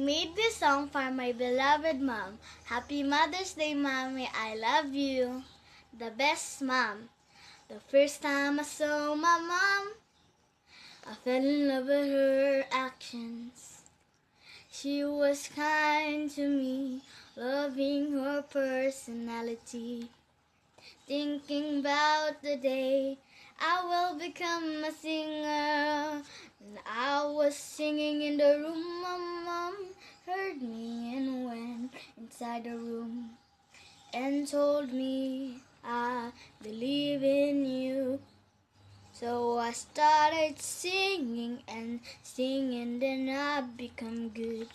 made this song for my beloved mom. Happy Mother's Day, Mommy. I love you. The best mom. The first time I saw my mom, I fell in love with her actions. She was kind to me, loving her personality. Thinking about the day I will become a singer. And I was singing in the room, my mom heard me and went inside the room and told me, I believe in you. So I started singing and singing, then I become good.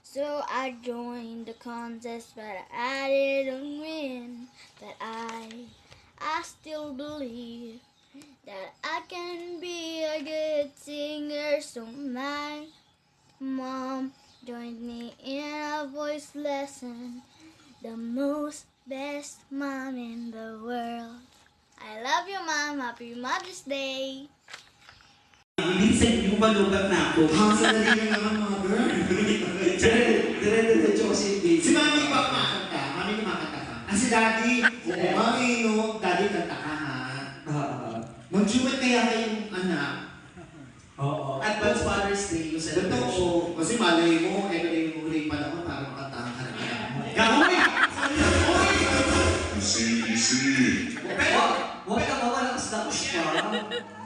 So I joined the contest, but I didn't win. But I still believe that I can be a good singer. So my mom joined me in a voice lesson. The most best mom in the world. I love you, Mom. Happy Mother's Day. Minsan yung balugat na ako. Sandali ka naman, mother. Dire-diretso kasi hindi. Si Mami ba kumakanta? Mami kumakanta ka? Ah, si Daddy? Oo, Mami, no? Daddy, kanta ka ha? Mag-duet kaya kayong anak. Oo. Advance Father's Day yung celebration. Totoo. Kasi malay mo, every morning pa naman para makantahan ka na anak mo. Gawin! Easy. Pero, huwag ka mawalakas na push pa.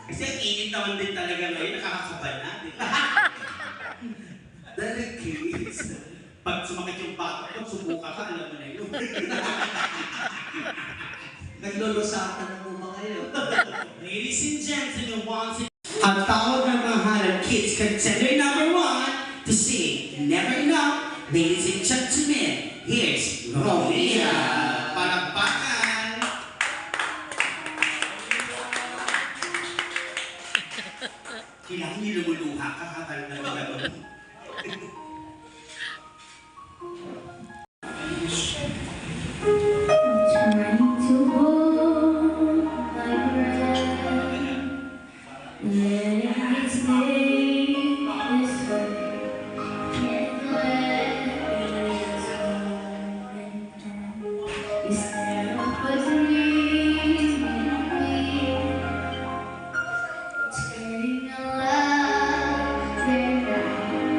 Kasi ang init naman din talaga ngayon, nakakakabal na, di ba? Dahil kids. Pag sumakit yung batok mo, subuka ka, alam mo na yun. Naglulosatan na po ba kayo? Ladies and gentlemen, once again, Ang tawag ng mga Hanap Kids contender number 1 to sing Never Enough. Ladies and gentlemen, here's Romina. palakpakan. Kailangan niyo lumuluha ka, kakal na gagawin. Trying to hold my breath, letting it stay this way. Can't let these moments end. Instead of a dream in me, turning a laughter now.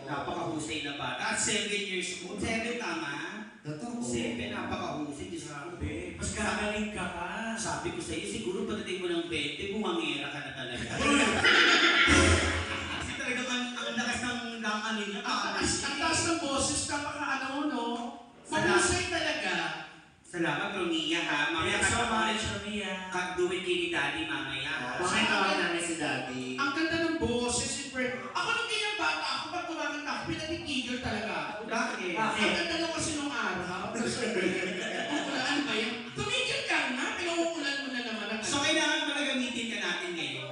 Napakahusay na bata. At 7 years old. 7 tama? Totoo. 7, napakahusay. Di sabi. Mas gagaling ka pa. Sabi ko sa'yo, siguro pagdating mo ng 20, bumangera ka na talaga. Kasi talagang ang lakas ng ano niya. Ang taas ng boses, napaka-ano, no? Mahusay talaga. Salamat, Romia, ha? Mamaya Thanks so kasama much, Romia. Kagduwin kay ni Daddy mamaya, ha? Makita namin si Daddy. Ang ganda ng boses, ako nung ganyan bata ako, pag kumakanta ako, pinatigil talaga ako. Bakit? Ang ganda lang kasi nung araw. Ano ba yan? Tumigil ka na, pinauulan mo na naman. So, kailangan pala gamitin ka natin ngayon.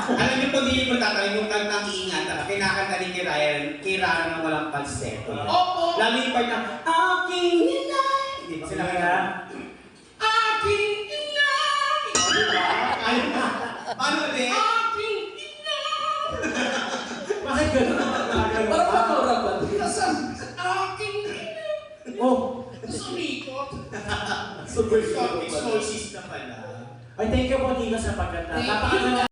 Alam niyo, pag hindi mo tatanong yung kantang iingatan, kinakanta rin kay Rara na walang falsetto. Opo! Lalo yung part na, aking inay! Di ba sila kaya? Aking inay! Di ba? Paano ba, Be? Aking inay! Bakit gano'n ang pagkakal? Parang panorapan. Aking inay! Oh, Sumikot! super Exorcist na pala. Ay, thank you po, Tina, sa pagkanta. Thank you. Napakaganda.